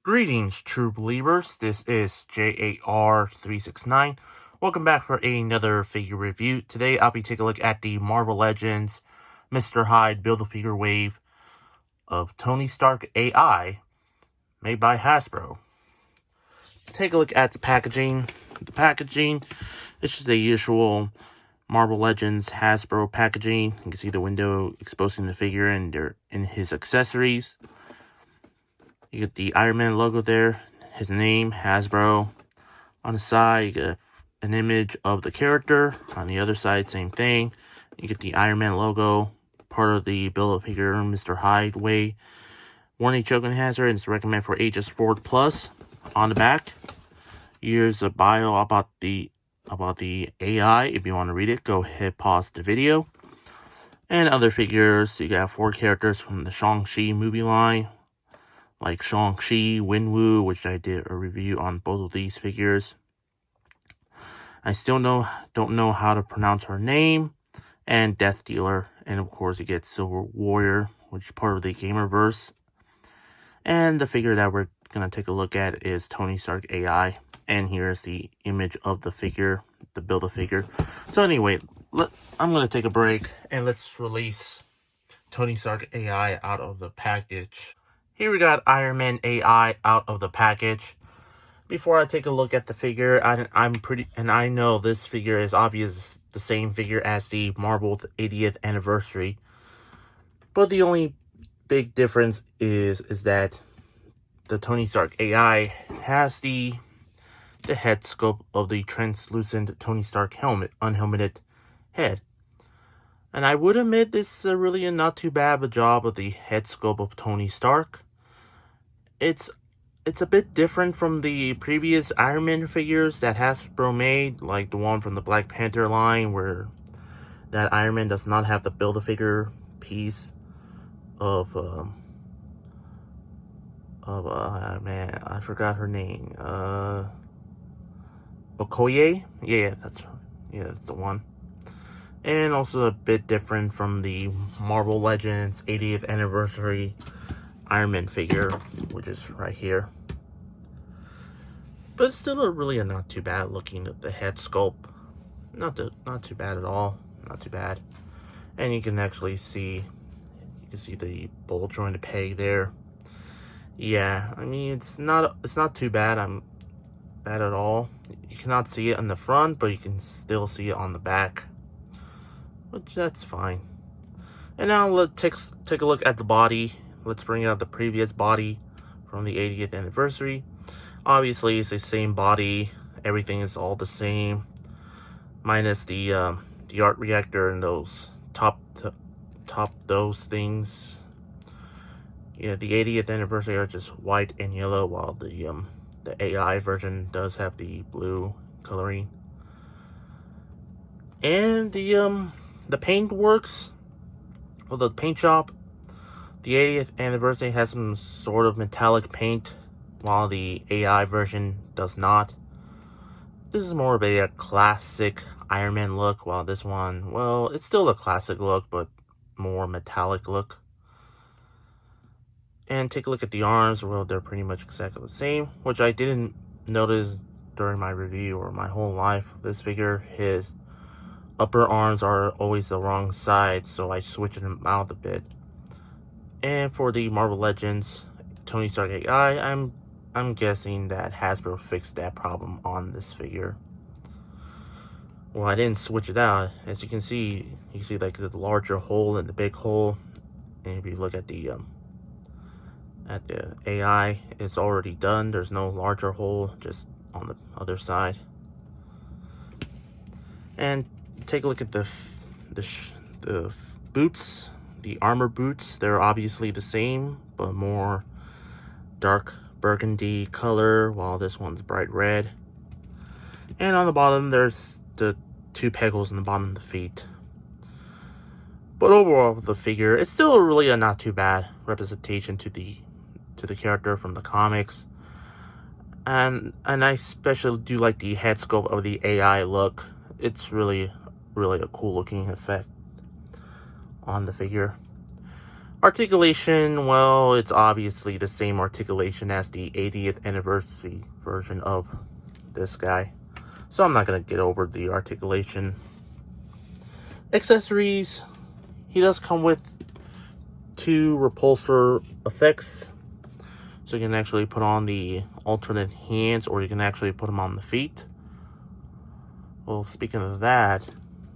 Greetings, true believers. This is J.A.R. 369. Welcome back for another figure review. Today, I'll be taking a look at the Marvel Legends Mr. Hyde Build-A-Figure wave of Tony Stark A.I. made by Hasbro. Take a look at the packaging. The packaging is just the usual Marvel Legends Hasbro packaging. You can see the window exposing the figure and his accessories. You get the Iron Man logo there, his name, Hasbro. On the side, you get an image of the character. On the other side, same thing. You get the Iron Man logo, part of the Build-A-Figure Mr. Hyde way. Warning choking hazard, and it's recommended for ages 4+. On the back, here's a bio about the AI. If you want to read it, go ahead, pause the video. And other figures, you got 4 characters from the Shang-Chi movie line, like Shang-Chi, Wenwu, which I did a review on both of these figures. I still don't know how to pronounce her name, and Death Dealer, and of course you get Silver Warrior, which is part of the Gamerverse. And the figure that we're gonna take a look at is Tony Stark A.I. And here's the image of the figure, the Build-A-Figure. So anyway, I'm gonna take a break and let's release Tony Stark A.I. out of the package. Here we got Iron Man A.I. out of the package. Before I take a look at the figure, I know this figure is obvious the same figure as the Marvel 80th anniversary. But the only big difference is that the Tony Stark A.I. has the head sculpt of the translucent Tony Stark helmet, unhelmeted head. And I would admit this is really not too bad of a job of the head sculpt of Tony Stark. It's a bit different from the previous Iron Man figures that Hasbro made, like the one from the Black Panther line, where that Iron Man does not have the Build-A-Figure piece of man, I forgot her name. Okoye? Yeah, that's the one. And also a bit different from the Marvel Legends 80th anniversary Iron Man figure, which is right here. But it's still really not too bad looking at the head sculpt. Not too bad at all. Not too bad. And you can actually see, the bolt joint peg there. Yeah, I mean it's not too bad. Bad at all. You cannot see it on the front, but you can still see it on the back, which that's fine. And now let's take a look at the body. Let's bring out the previous body from the 80th anniversary. Obviously, it's the same body. Everything is all the same, minus the art reactor and those top those things. Yeah, the 80th anniversary are just white and yellow, while the AI version does have the blue coloring. And the paint works. Well, the paint shop, the 80th anniversary has some sort of metallic paint, while the AI version does not. This is more of a classic Iron Man look, while this one, well, it's still a classic look, but more metallic look. And take a look at the arms. Well, they're pretty much exactly the same, which I didn't notice during my review or my whole life of this figure. His upper arms are always the wrong side, so I switched them out a bit. And for the Marvel Legends Tony Stark A.I., I'm guessing that Hasbro fixed that problem on this figure. Well, I didn't switch it out. As you can see like the larger hole and the big hole. And if you look at the AI, it's already done. There's no larger hole, just on the other side. And take a look at the boots, the armor boots. They're obviously the same, but more dark burgundy color, while this one's bright red. And on the bottom, there's the 2 peg holes in the bottom of the feet. But overall, the figure, it's still really a not too bad representation to the character from the comics. And I especially do like the head sculpt of the AI look. It's really a cool looking effect on the figure. Articulation, well, it's obviously the same articulation as the 80th anniversary version of this guy. So I'm not going to get over the articulation. Accessories, he does come with 2 repulsor effects. So you can actually put on the alternate hands, or you can actually put them on the feet. Well, speaking of that,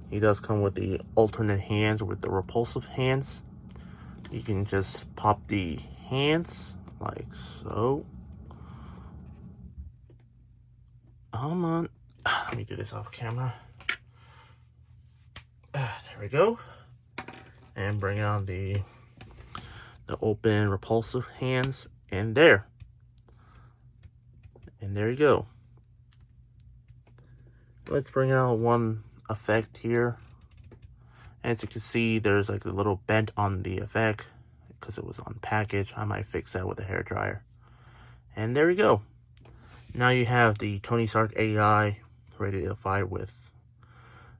he does come with the alternate hands with the repulsive hands. You can just pop the hands like so. Come on. Let me do this off camera. There we go. And bring on the open repulsive hands, and there. And there you go. Let's bring out one effect here. As you can see, there's like a little bent on the effect because it was on package. I might fix that with a hairdryer. And there you go. Now you have the Tony Stark A.I. ready to fight with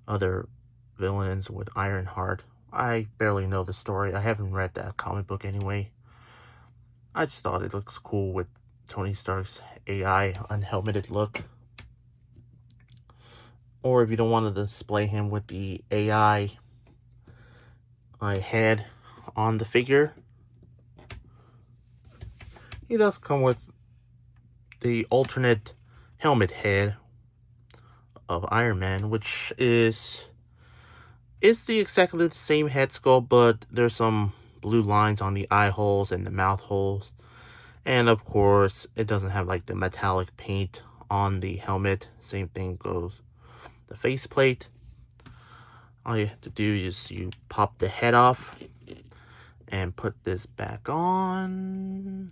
other villains, with Ironheart. I barely know the story. I haven't read that comic book anyway. I just thought it looks cool with Tony Stark's A.I. unhelmeted look. Or if you don't want to display him with the A.I. head on the figure, he does come with the alternate helmet head of Iron Man, which is exactly the same head sculpt, but there's some blue lines on the eye holes and the mouth holes. And of course, it doesn't have like the metallic paint on the helmet. Same thing goes the faceplate. All you have to do is you pop the head off and put this back on.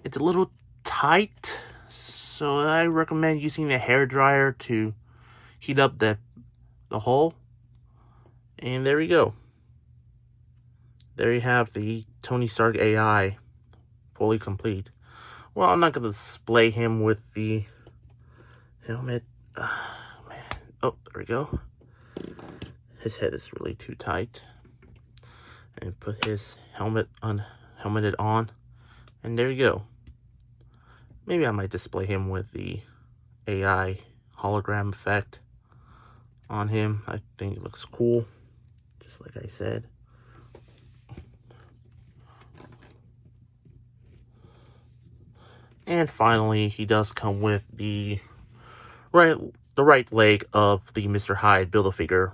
It's a little tight, so I recommend using a hairdryer to heat up the hole. And there you go. There you have the Tony Stark A.I. fully complete. Well, I'm not going to display him with the helmet. Man. Oh, there we go. His head is really too tight. And put his helmeted on. And there you go. Maybe I might display him with the A.I. hologram effect on him. I think it looks cool. Just like I said. And finally, he does come with the right leg of the Mr. Hyde Build-A-Figure.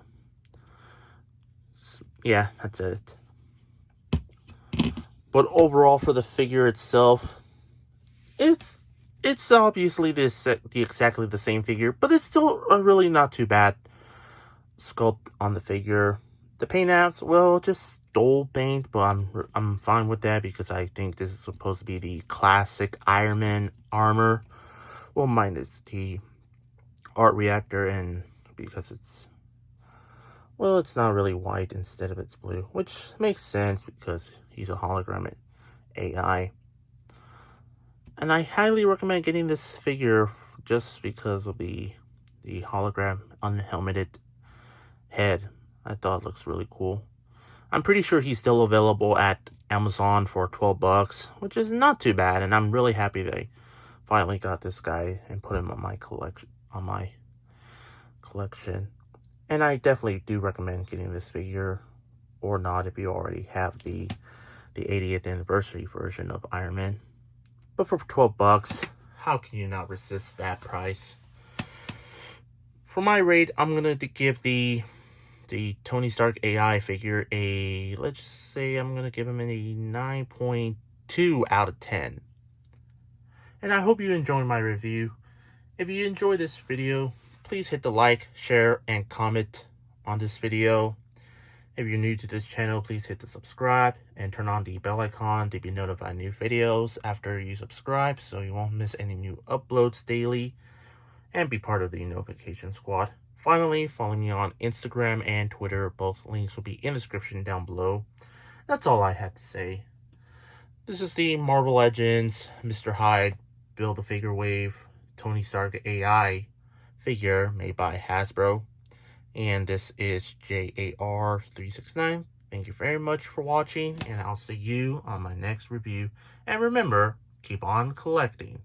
Yeah, that's it. But overall, for the figure itself, it's obviously exactly the same figure, but it's still a really not too bad sculpt on the figure. The paint apps, well, just dull paint, but I'm fine with that because I think this is supposed to be the classic Iron Man armor. Well, minus the art reactor, and because it's not really white instead of it's blue, which makes sense because he's a hologram AI. And I highly recommend getting this figure just because of the hologram unhelmeted head. I thought it looks really cool. I'm pretty sure he's still available at Amazon for $12, which is not too bad, and I'm really happy that I finally got this guy and put him on my collection. And I definitely do recommend getting this figure, or not if you already have the 80th anniversary version of Iron Man. But for $12, how can you not resist that price? For my rate, I'm gonna give the Tony Stark AI figure a, let's just say I'm gonna give him a 9.2 out of 10. And I hope you enjoyed my review. If you enjoyed this video, please hit the like, share, and comment on this video. If you're new to this channel, please hit the subscribe and turn on the bell icon to be notified of new videos after you subscribe so you won't miss any new uploads daily and be part of the notification squad. Finally, follow me on Instagram and Twitter. Both links will be in the description down below. That's all I had to say. This is the Marvel Legends Mr. Hyde Build-A-Figure Wave Tony Stark AI figure made by Hasbro. And this is J.A.R. 369 Thank you very much for watching, and I'll see you on my next review. And remember, keep on collecting.